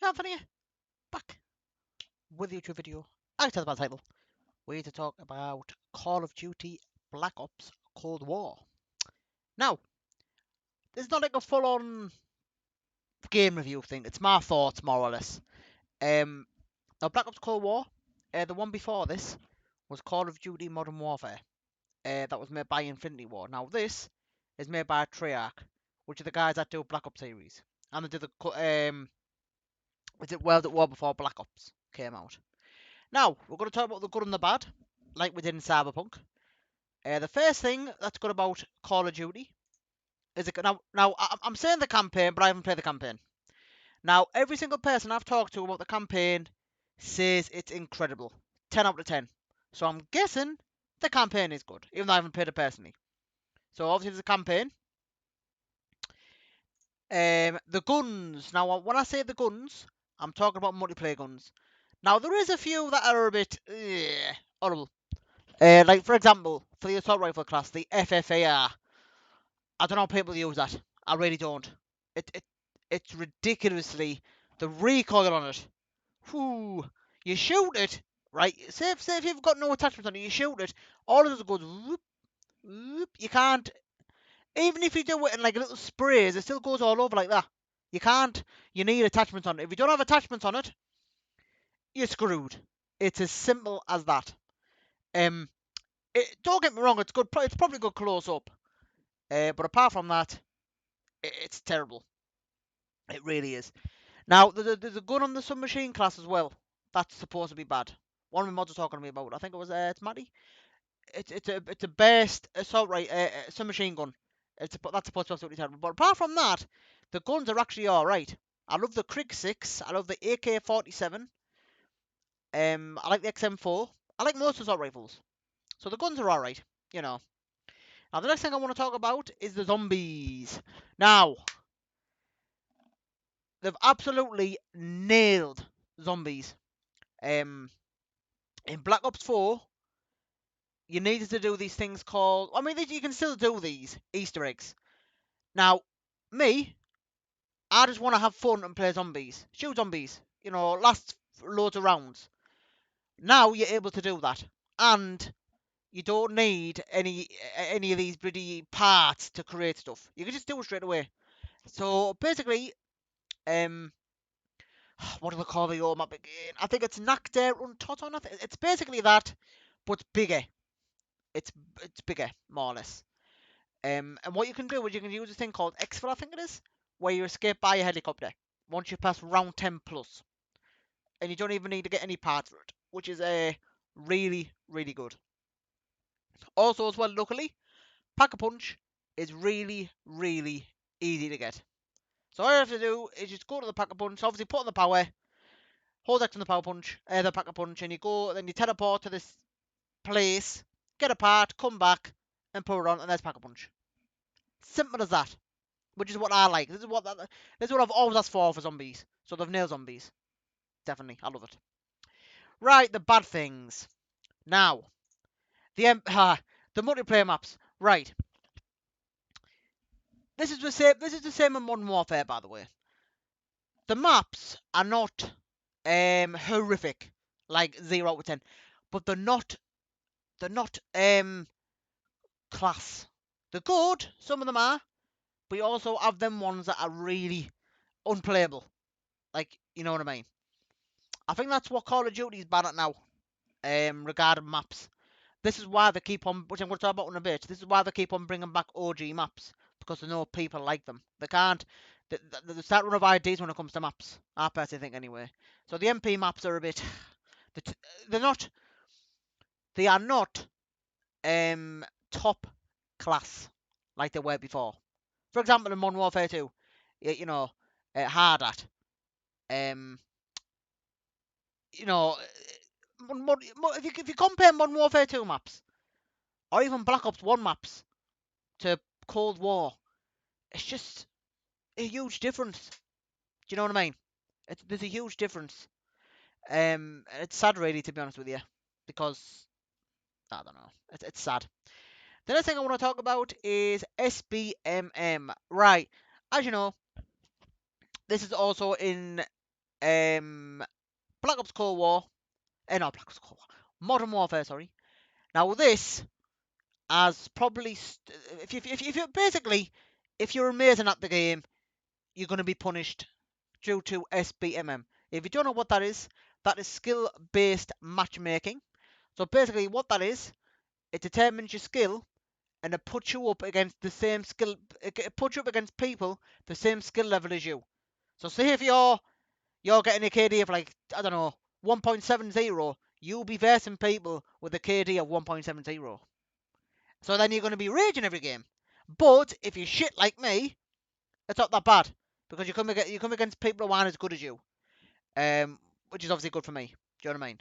Anthony, back with a YouTube video. I tell the bad title. We're here to talk about Call of Duty Black Ops Cold War. Now, this is not like a full-on game review thing. It's my thoughts, more or less. Now, Black Ops Cold War, the one before this, was Call of Duty Modern Warfare. That was made by Infinity Ward. Now, this is made by Treyarch, which are the guys that do Black Ops series. And they did was it World at War before Black Ops came out. Now, we're going to talk about the good and the bad, like we did in Cyberpunk. The first thing that's good about Call of Duty is it now I'm saying the campaign, but I haven't played the campaign. Now, every single person I've talked to about the campaign says it's incredible, 10 out of 10. So I'm guessing the campaign is good, even though I haven't played it personally. So obviously there's a campaign. The guns. Now, when I say the guns, I'm talking about multiplayer guns. Now, there is a few that are a bit horrible. Like, for example, for the assault rifle class, the FFAR. I don't know how people use that. I really don't. It's ridiculously the recoil on it. Whew. You shoot it, right? Say if you've got no attachment on it, you shoot it. All of it goes whoop, whoop. You can't. Even if you do it in like little sprays, it still goes all over like that. You can't. You need attachments on it. If you don't have attachments on it, you're screwed. It's as simple as that. Don't get me wrong. It's good. It's probably good close up. But apart from that, it's terrible. It really is. Now, there's a gun on the submachine class as well. That's supposed to be bad. One of my mods was talking to me about. I think it was it's Matty. It's a best assault submachine gun. That's supposed to be absolutely terrible. But apart from that, the guns are actually all right. I love the Krig 6. I love the AK-47. I like the XM4. I like most assault rifles. So the guns are all right. You know. Now the next thing I want to talk about is the zombies. Now, they've absolutely nailed zombies. In Black Ops 4, you needed to do these things called. I mean, you can still do these Easter eggs. Now, me, I just want to have fun and play zombies, shoot zombies. You know, last loads of rounds. Now you're able to do that, and you don't need any of these bloody parts to create stuff. You can just do it straight away. So basically, what do they call the old map again? I think it's Nakder Untoton. It's basically that, but bigger. It's bigger, more or less. And what you can do is you can use a thing called exfil, I think it is, where you escape by a helicopter once you pass round 10 plus, and you don't even need to get any parts for it, which is really really good. Also, as well, luckily, Pack a Punch is really really easy to get. So all you have to do is just go to the Pack a Punch, obviously put on the power, hold X on the power punch, the Pack a Punch, and you go, then you teleport to this place, get a part, come back, and put it on, and there's Pack a Punch. Simple as that. Which is what I like. This is what I've always asked for zombies. So they've nailed zombies. Definitely, I love it. Right, the bad things. Now, the multiplayer maps. Right. This is the same. This is the same in Modern Warfare, by the way. The maps are not horrific, like 0 out of 10, but they're not class. They're good. Some of them are, but you also have them ones that are really unplayable. Like, you know what I mean? I think that's what Call of Duty is bad at now, regarding maps. This is why they keep on, which I'm going to talk about in a bit. This is why they keep on bringing back OG maps, because they know people like them. They can't. They start running out of ideas when it comes to maps. I personally think anyway. So the MP maps are a bit. They're not. They are not top class like they were before. For example, in Modern Warfare 2, you know, hard at. You know, if you compare Modern Warfare 2 maps or even Black Ops 1 maps to Cold War, it's just a huge difference. Do you know what I mean? There's a huge difference. It's sad, really, to be honest with you, because I don't know. It's sad. The next thing I want to talk about is SBMM. Right, as you know, this is also in Black Ops Cold War. No, Black Ops Cold War. Modern Warfare, sorry. Now this as probably if you basically if you're amazing at the game, you're going to be punished due to SBMM. If you don't know what that is skill-based matchmaking. So basically, what that is, it determines your skill and it puts you up against the same skill. It puts you up against people the same skill level as you. So say if you're getting a KD of like I don't know 1.70, you'll be versing people with a KD of 1.70. So then you're going to be raging every game. But if you shit like me, it's not that bad because you come against people who aren't as good as you, which is obviously good for me. Do you know what I mean?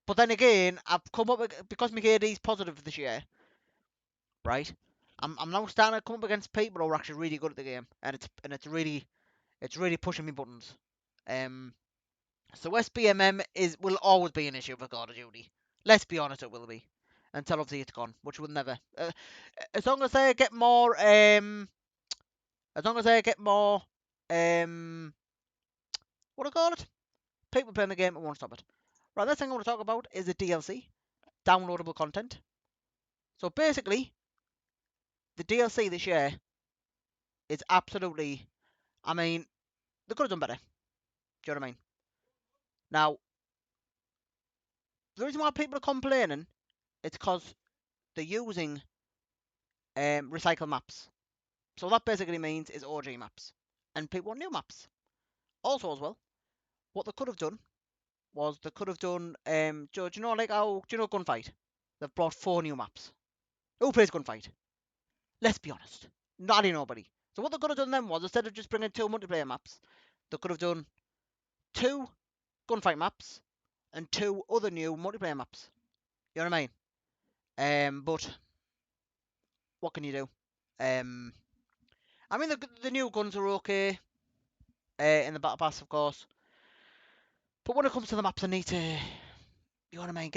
But then again, I've come up with, because my KD is positive this year, right? I'm now starting to come up against people who are actually really good at the game, and it's really pushing me buttons. So SBMM will always be an issue for Call of Duty. Let's be honest, it will be until obviously it's gone, which will never. As long as they get more, as long as they get more, what do I call it? People playing the game, it won't stop it. Right, next thing I want to talk about is the DLC, downloadable content. So basically, the DLC this year is absolutely. I mean, they could have done better. Do you know what I mean? Now, the reason why people are complaining, it's because they're using recycle maps. So that basically means is OG maps, and people want new maps. Also, as well, what they could have done was they could have done. Do you know like how do you know Gunfight? They've brought 4 new maps. Who plays Gunfight? Let's be honest, not nobody. So what they could have done then was instead of just bringing 2 multiplayer maps, they could have done 2 Gunfight maps and 2 other new multiplayer maps. You know what I mean? But what can you do? I mean the new guns are okay in the battle pass, of course. But when it comes to the maps, I need to. You know what I mean?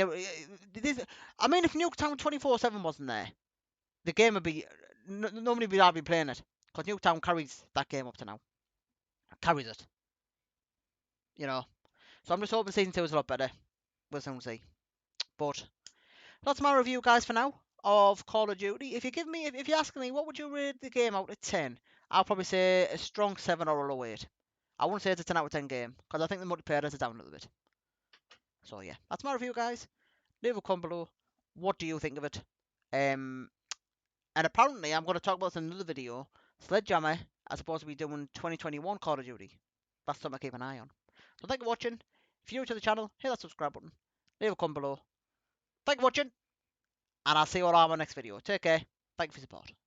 I mean, if Nuketown 24/7 wasn't there, the game would be. Nobody would be playing it. Because Nuketown carries that game up to now. Carries it. You know. So I'm just hoping Season 2 is a lot better. We'll soon see. But that's my review, guys, for now of Call of Duty. If you're asking me, what would you rate the game out of 10? I'll probably say a strong 7 or a low 8. I wouldn't say it's a 10 out of 10 game because I think the multiplayer is down a little bit. So yeah, that's my review, guys. Leave a comment below. What do you think of it? And apparently, I'm going to talk about this in another video. Sledgehammer are supposed to be doing 2021 Call of Duty. That's something to keep an eye on. So thank you for watching. If you're new to the channel, hit that subscribe button. Leave a comment below. Thank you for watching. And I'll see you all on my next video. Take care. Thank you for your support.